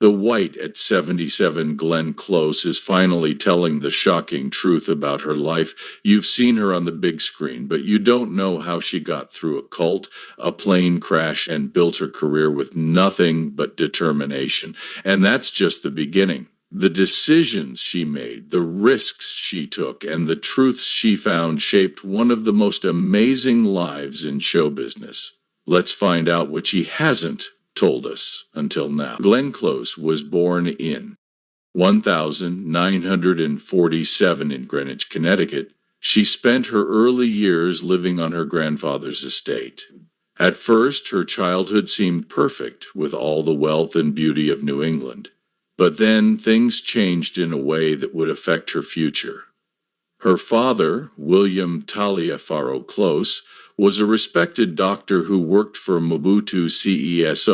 The white at 77 Glenn Close is finally telling the shocking truth about her life. You've seen her on the big screen, but you don't know how she got through a cult, a plane crash, and built her career with nothing but determination. And that's just the beginning. The decisions she made, the risks she took, and the truths she found shaped one of the most amazing lives in show business. Let's find out what she hasn't told us until now. Glenn Close was born in 1947 in Greenwich, Connecticut. She spent her early years living on her grandfather's estate. At first, her childhood seemed perfect with all the wealth and beauty of New England. But then things changed in a way that would affect her future. Her father, William Talia Faro Close, was a respected doctor who worked for Mobutu CES.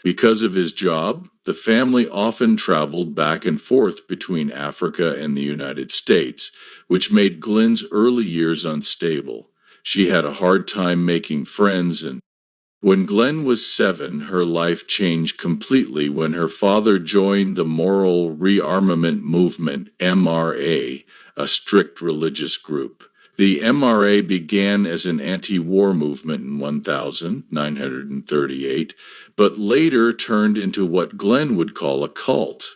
Because of his job, the family often traveled back and forth between Africa and the United States, which made Glenn's early years unstable. She had a hard time making friends, and when Glenn was 7, her life changed completely when her father joined the Moral Rearmament Movement, MRA, a strict religious group. The MRA began as an anti-war movement in 1938, but later turned into what Glenn would call a cult.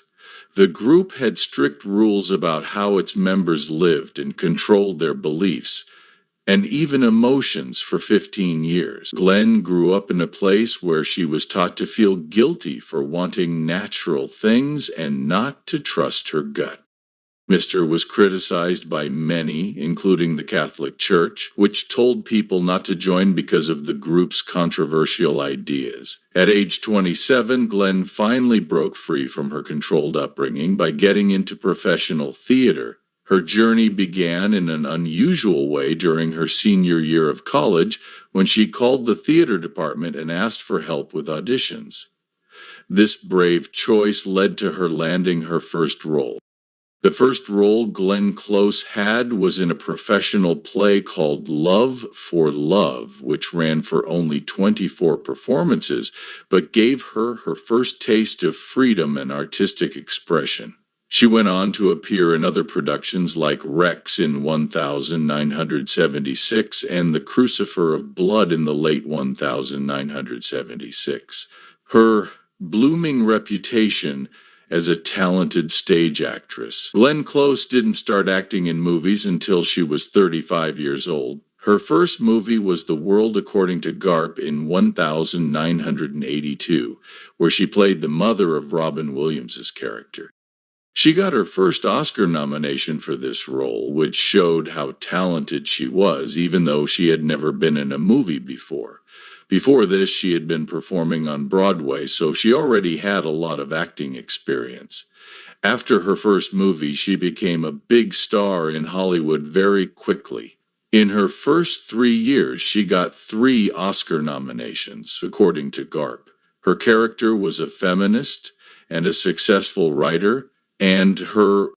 The group had strict rules about how its members lived and controlled their beliefs, and even emotions for 15 years. Glenn grew up in a place where she was taught to feel guilty for wanting natural things and not to trust her gut. Mr. was criticized by many, including the Catholic Church, which told people not to join because of the group's controversial ideas. At age 27, Glenn finally broke free from her controlled upbringing by getting into professional theater. Her journey began in an unusual way during her senior year of college when she called the theater department and asked for help with auditions. This brave choice led to her landing her first role. The first role Glenn Close had was in a professional play called Love for Love, which ran for only 24 performances, but gave her her first taste of freedom and artistic expression. She went on to appear in other productions like Rex in 1976 and The Crucifer of Blood in the late 1976. Her blooming reputation as a talented stage actress. Glenn Close didn't start acting in movies until she was 35 years old. Her first movie was The World According to Garp in 1982, where she played the mother of Robin Williams' character. She got her first Oscar nomination for this role, which showed how talented she was, even though she had never been in a movie before. Before this, she had been performing on Broadway, so she already had a lot of acting experience. After her first movie, she became a big star in Hollywood very quickly. In her first 3 years, she got 3 Oscar nominations, according to Garp. Her character was a feminist and a successful writer, and her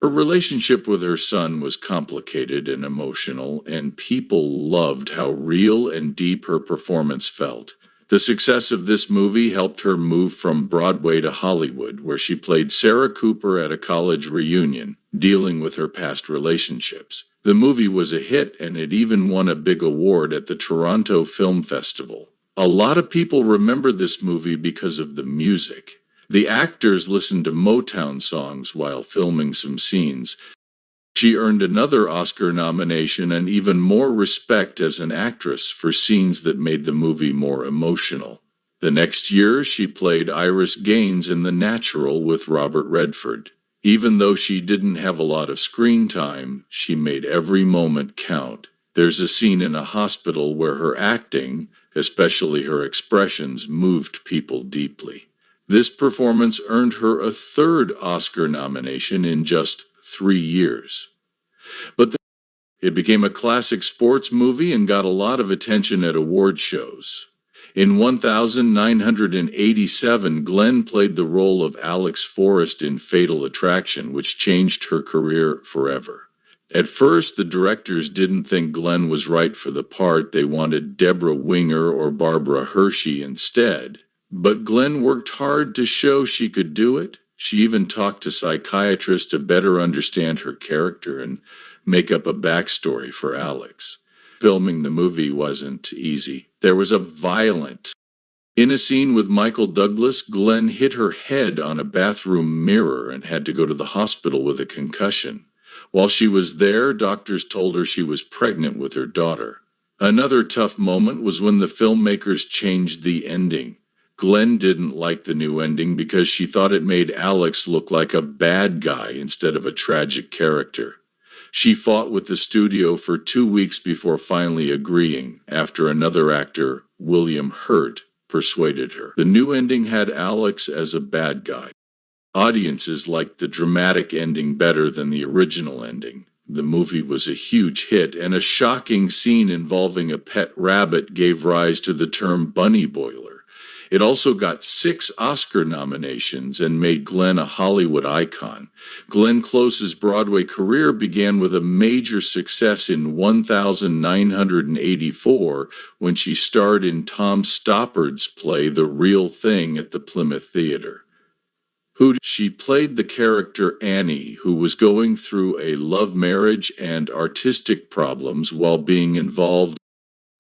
relationship with her son was complicated and emotional, and people loved how real and deep her performance felt. The success of this movie helped her move from Broadway to Hollywood, where she played Sarah Cooper at a college reunion, dealing with her past relationships. The movie was a hit, and it even won a big award at the Toronto Film Festival. A lot of people remember this movie because of the music. The actors listened to Motown songs while filming some scenes. She earned another Oscar nomination and even more respect as an actress for scenes that made the movie more emotional. The next year, she played Iris Gaines in The Natural with Robert Redford. Even though she didn't have a lot of screen time, she made every moment count. There's a scene in a hospital where her acting, especially her expressions, moved people deeply. This performance earned her a 3rd Oscar nomination in just 3 years. But it became a classic sports movie and got a lot of attention at award shows. In 1987, Glenn played the role of Alex Forrest in Fatal Attraction, which changed her career forever. At first, the directors didn't think Glenn was right for the part. They wanted Deborah Winger or Barbara Hershey instead. But Glenn worked hard to show she could do it. She even talked to psychiatrists to better understand her character and make up a backstory for Alex. Filming the movie wasn't easy. There was a violent. In a scene with Michael Douglas, Glenn hit her head on a bathroom mirror and had to go to the hospital with a concussion. While she was there, doctors told her she was pregnant with her daughter. Another tough moment was when the filmmakers changed the ending. Glenn didn't like the new ending because she thought it made Alex look like a bad guy instead of a tragic character. She fought with the studio for 2 weeks before finally agreeing, after another actor, William Hurt, persuaded her. The new ending had Alex as a bad guy. Audiences liked the dramatic ending better than the original ending. The movie was a huge hit, and a shocking scene involving a pet rabbit gave rise to the term bunny boiler. It also got 6 Oscar nominations and made Glenn a Hollywood icon. Glenn Close's Broadway career began with a major success in 1984 when she starred in Tom Stoppard's play The Real Thing at the Plymouth Theater. She played the character Annie, who was going through a love marriage and artistic problems while being involved.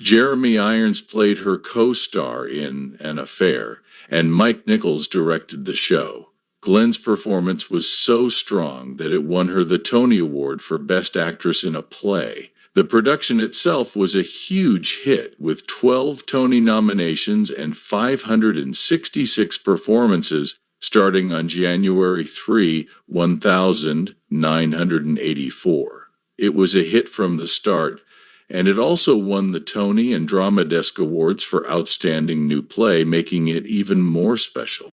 Jeremy Irons played her co-star in An Affair, and Mike Nichols directed the show. Glenn's performance was so strong that it won her the Tony Award for Best Actress in a Play. The production itself was a huge hit, with 12 Tony nominations and 566 performances, starting on January 3, 1984. It was a hit from the start, and it also won the Tony and Drama Desk Awards for Outstanding New Play, making it even more special.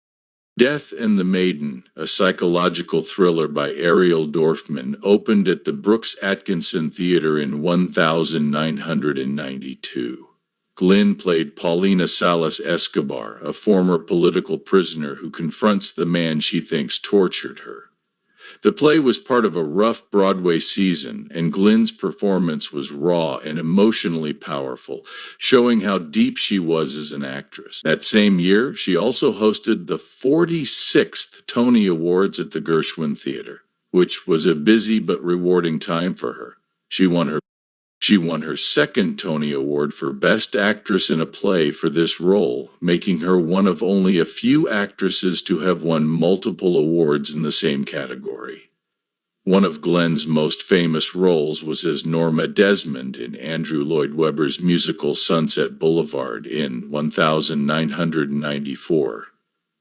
Death and the Maiden, a psychological thriller by Ariel Dorfman, opened at the Brooks Atkinson Theater in 1992. Glenn played Paulina Salas Escobar, a former political prisoner who confronts the man she thinks tortured her. The play was part of a rough Broadway season, and Glenn's performance was raw and emotionally powerful, showing how deep she was as an actress. That same year, she also hosted the 46th Tony Awards at the Gershwin Theater, which was a busy but rewarding time for her. She won her second Tony Award for Best Actress in a Play for this role, making her one of only a few actresses to have won multiple awards in the same category. One of Glenn's most famous roles was as Norma Desmond in Andrew Lloyd Webber's musical Sunset Boulevard in 1994.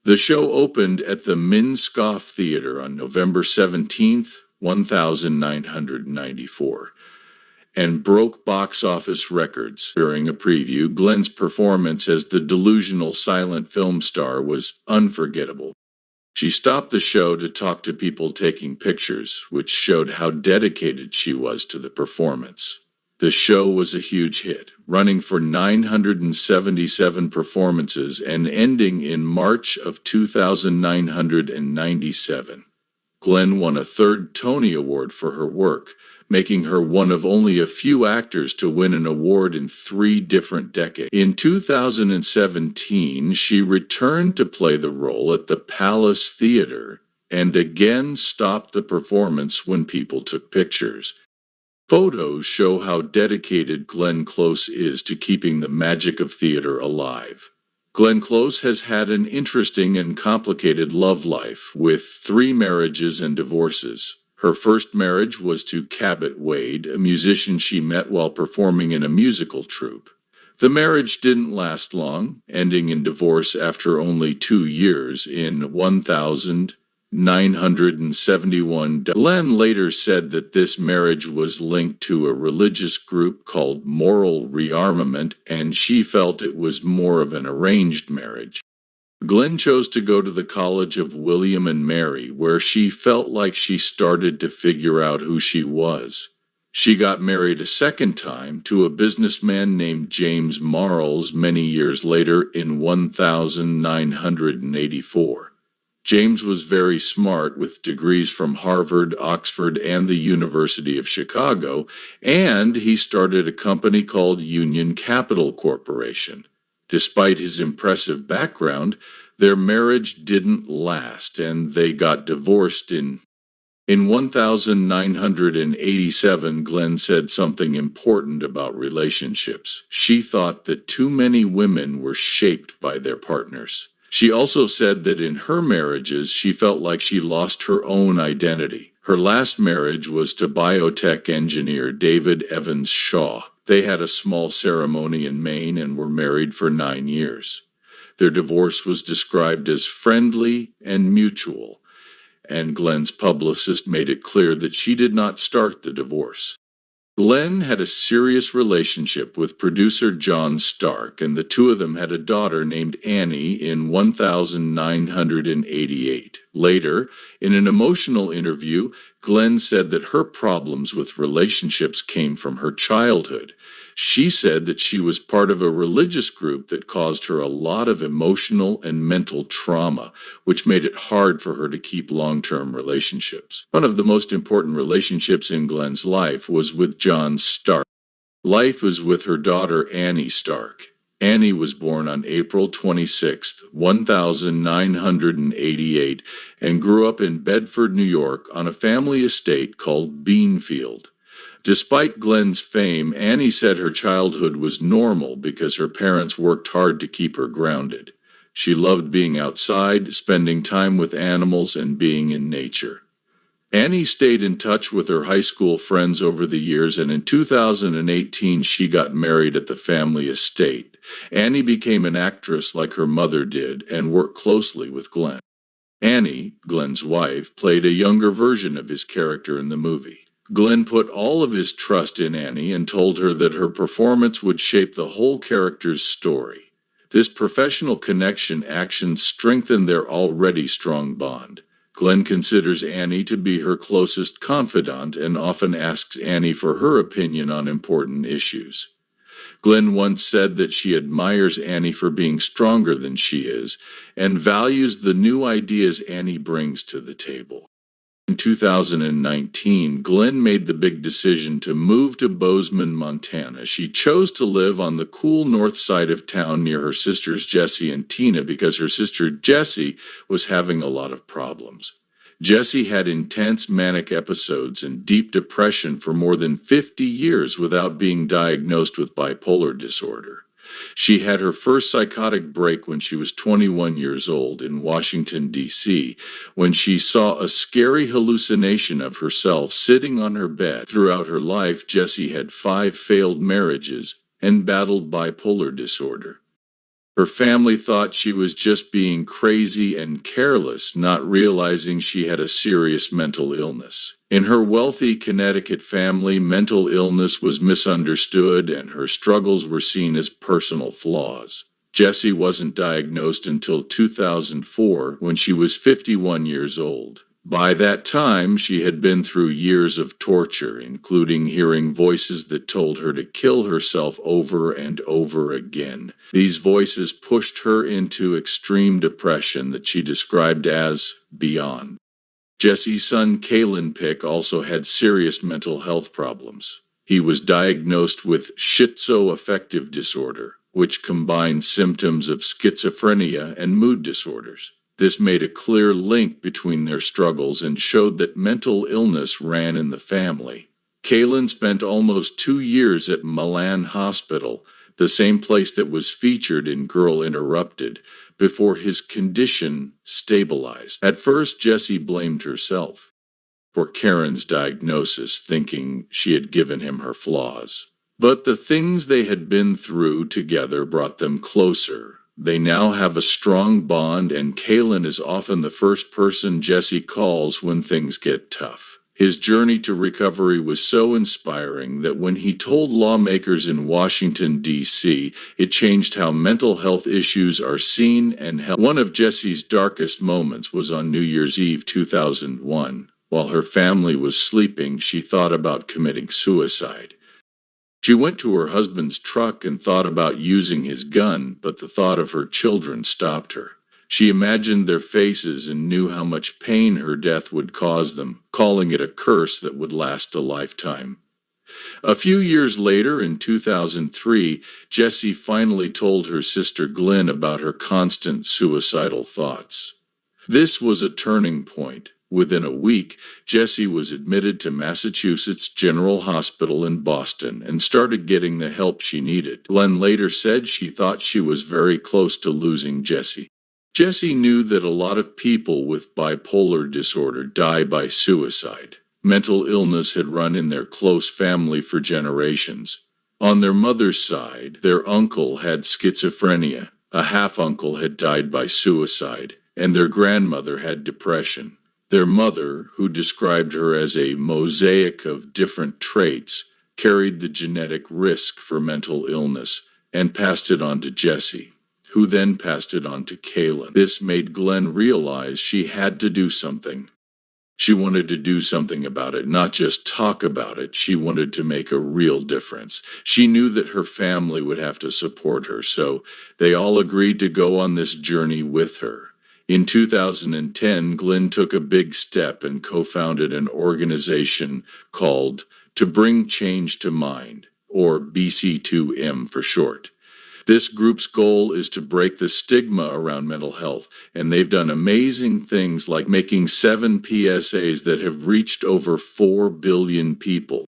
The show opened at the Minskoff Theater on November 17, 1994. And broke box office records. During a preview, Glenn's performance as the delusional silent film star was unforgettable. She stopped the show to talk to people taking pictures, which showed how dedicated she was to the performance. The show was a huge hit, running for 977 performances and ending in March of 2997. Glenn won a third Tony Award for her work, making her one of only a few actors to win an award in 3 different decades. In 2017, she returned to play the role at the Palace Theater and again stopped the performance when people took pictures. Photos show how dedicated Glenn Close is to keeping the magic of theater alive. Glenn Close has had an interesting and complicated love life, with 3 marriages and divorces. Her first marriage was to Cabot Wade, a musician she met while performing in a musical troupe. The marriage didn't last long, ending in divorce after only 2 years in 1971. Glenn later said that this marriage was linked to a religious group called Moral Rearmament, and she felt it was more of an arranged marriage. Glenn chose to go to the College of William and Mary, where she felt like she started to figure out who she was. She got married a second time to a businessman named James Marles many years later in 1984. James was very smart, with degrees from Harvard, Oxford, and the University of Chicago, and he started a company called Union Capital Corporation. Despite his impressive background, their marriage didn't last and they got divorced in 1987. Glenn said something important about relationships. She thought that too many women were shaped by their partners. She also said that in her marriages, she felt like she lost her own identity. Her last marriage was to biotech engineer David Evans Shaw. They had a small ceremony in Maine and were married for 9 years. Their divorce was described as friendly and mutual, and Glenn's publicist made it clear that she did not start the divorce. Glenn had a serious relationship with producer John Stark, and the two of them had a daughter named Annie in 1988. Later, in an emotional interview, Glenn said that her problems with relationships came from her childhood. She said that she was part of a religious group that caused her a lot of emotional and mental trauma, which made it hard for her to keep long-term relationships. One of the most important relationships in Glenn's life was with John Stark. Life was with her daughter Annie Stark. Annie was born on April 26, 1988, and grew up in Bedford, New York, on a family estate called Beanfield. Despite Glenn's fame, Annie said her childhood was normal because her parents worked hard to keep her grounded. She loved being outside, spending time with animals, and being in nature. Annie stayed in touch with her high school friends over the years, and in 2018 she got married at the family estate. Annie became an actress like her mother did and worked closely with Glenn. Annie, Glenn's wife, played a younger version of his character in the movie. Glenn put all of his trust in Annie and told her that her performance would shape the whole character's story. This professional connection action strengthened their already strong bond. Glenn considers Annie to be her closest confidant and often asks Annie for her opinion on important issues. Glenn once said that she admires Annie for being stronger than she is and values the new ideas Annie brings to the table. In 2019, Glenn made the big decision to move to Bozeman, Montana. She chose to live on the cool north side of town near her sisters Jessie and Tina because her sister Jessie was having a lot of problems. Jessie had intense manic episodes and deep depression for more than 50 years without being diagnosed with bipolar disorder. She had her first psychotic break when she was 21 years old in Washington, D.C., when she saw a scary hallucination of herself sitting on her bed. Throughout her life, Jessie had 5 failed marriages and battled bipolar disorder. Her family thought she was just being crazy and careless, not realizing she had a serious mental illness. In her wealthy Connecticut family, mental illness was misunderstood and her struggles were seen as personal flaws. Jessie wasn't diagnosed until 2004 when she was 51 years old. By that time, she had been through years of torture, including hearing voices that told her to kill herself over and over again. These voices pushed her into extreme depression that she described as beyond. Jessie's son, Kalen Pick, also had serious mental health problems. He was diagnosed with schizoaffective disorder, which combines symptoms of schizophrenia and mood disorders. This made a clear link between their struggles and showed that mental illness ran in the family. Kalen spent almost 2 years at Milan Hospital, the same place that was featured in Girl Interrupted, before his condition stabilized. At first, Jessie blamed herself for Karen's diagnosis, thinking she had given him her flaws. But the things they had been through together brought them closer. They now have a strong bond, and Kalen is often the first person Jessie calls when things get tough. His journey to recovery was so inspiring that when he told lawmakers in Washington, D.C., it changed how mental health issues are seen and held. One of Jessie's darkest moments was on New Year's Eve 2001. While her family was sleeping, she thought about committing suicide. She went to her husband's truck and thought about using his gun, but the thought of her children stopped her. She imagined their faces and knew how much pain her death would cause them, calling it a curse that would last a lifetime. A few years later, in 2003, Jessie finally told her sister Glenn about her constant suicidal thoughts. This was a turning point. Within a week, Jessie was admitted to Massachusetts General Hospital in Boston and started getting the help she needed. Glenn later said she thought she was very close to losing Jessie. Jessie knew that a lot of people with bipolar disorder die by suicide. Mental illness had run in their close family for generations. On their mother's side, their uncle had schizophrenia, a half-uncle had died by suicide, and their grandmother had depression. Their mother, who described her as a mosaic of different traits, carried the genetic risk for mental illness and passed it on to Jessie, who then passed it on to Kaylin. This made Glenn realize she had to do something. She wanted to do something about it, not just talk about it. She wanted to make a real difference. She knew that her family would have to support her, so they all agreed to go on this journey with her. In 2010, Glenn took a big step and co-founded an organization called To Bring Change to Mind, or BC2M for short. This group's goal is to break the stigma around mental health, and they've done amazing things like making 7 PSAs that have reached over 4 billion people.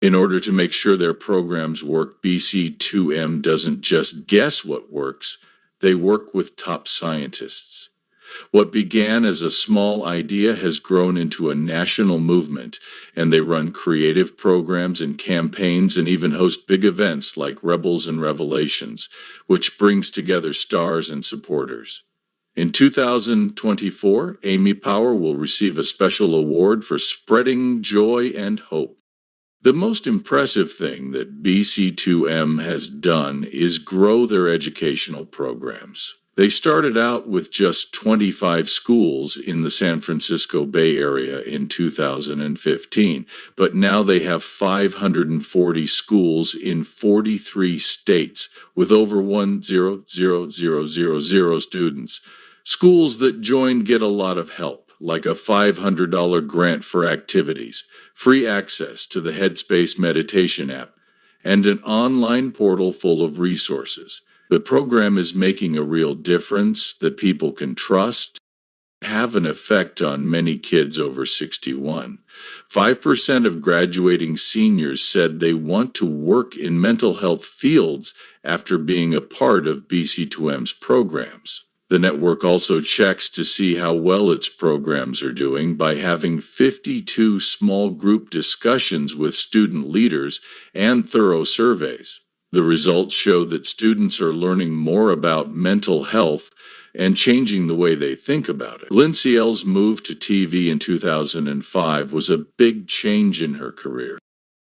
In order to make sure their programs work, BC2M doesn't just guess what works, they work with top scientists. What began as a small idea has grown into a national movement, and they run creative programs and campaigns and even host big events like Rebels and Revelations, which brings together stars and supporters. In 2024, Amy Power will receive a special award for spreading joy and hope. The most impressive thing that BC2M has done is grow their educational programs. They started out with just 25 schools in the San Francisco Bay Area in 2015, but now they have 540 schools in 43 states with over 1,000,000 students. Schools that join get a lot of help, like a $500 grant for activities, free access to the Headspace meditation app, and an online portal full of resources. The program is making a real difference that people can trust, have an effect on many kids over 61. 5% of graduating seniors said they want to work in mental health fields after being a part of BC2M's programs. The network also checks to see how well its programs are doing by having 52 small group discussions with student leaders and thorough surveys. The results show that students are learning more about mental health and changing the way they think about it. Lindsay L's move to TV in 2005 was a big change in her career.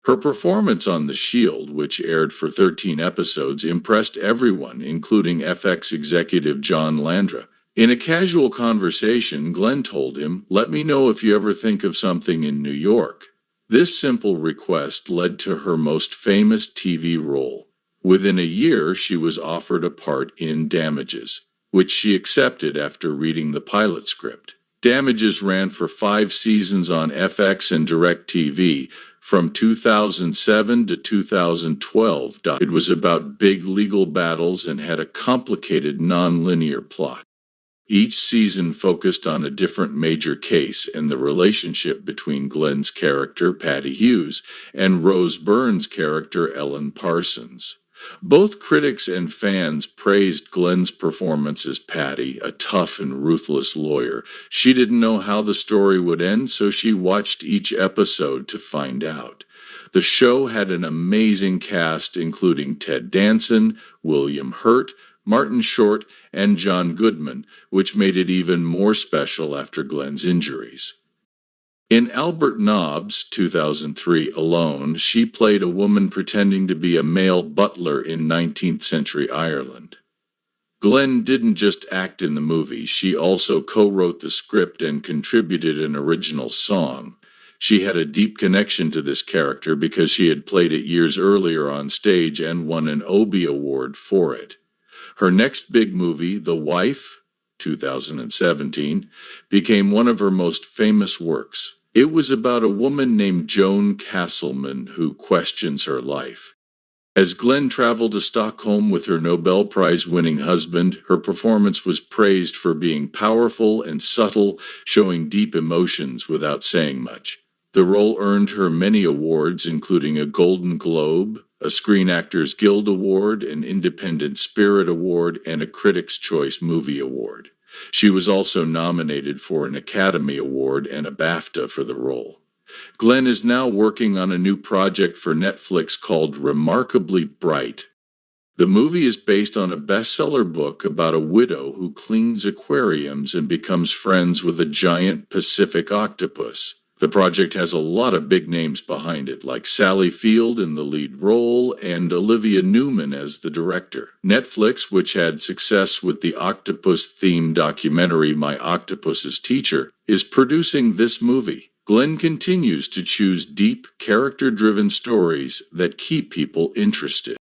Her performance on The Shield, which aired for 13 episodes, impressed everyone, including FX executive John Landra. In a casual conversation, Glenn told him, "Let me know if you ever think of something in New York." This simple request led to her most famous TV role. Within a year, she was offered a part in Damages, which she accepted after reading the pilot script. Damages ran for 5 seasons on FX and DirecTV from 2007 to 2012. It was about big legal battles and had a complicated non-linear plot. Each season focused on a different major case and the relationship between Glenn's character, Patty Hughes, and Rose Byrne's character, Ellen Parsons. Both critics and fans praised Glenn's performance as Patty, a tough and ruthless lawyer. She didn't know how the story would end, so she watched each episode to find out. The show had an amazing cast, including Ted Danson, William Hurt, Martin Short, and John Goodman, which made it even more special after Glenn's injuries. In Albert Nobbs, 2003 alone, she played a woman pretending to be a male butler in 19th century Ireland. Glenn didn't just act in the movie, she also co-wrote the script and contributed an original song. She had a deep connection to this character because she had played it years earlier on stage and won an Obie Award for it. Her next big movie, The Wife, 2017, became one of her most famous works. It was about a woman named Joan Castleman who questions her life. As Glenn traveled to Stockholm with her Nobel Prize-winning husband, her performance was praised for being powerful and subtle, showing deep emotions without saying much. The role earned her many awards, including a Golden Globe, a Screen Actors Guild Award, an Independent Spirit Award, and a Critics' Choice Movie Award. She was also nominated for an Academy Award and a BAFTA for the role. Glenn is now working on a new project for Netflix called Remarkably Bright. The movie is based on a bestseller book about a widow who cleans aquariums and becomes friends with a giant Pacific octopus. The project has a lot of big names behind it, like Sally Field in the lead role and Olivia Newman as the director. Netflix, which had success with the octopus-themed documentary My Octopus's Teacher, is producing this movie. Glenn continues to choose deep, character-driven stories that keep people interested.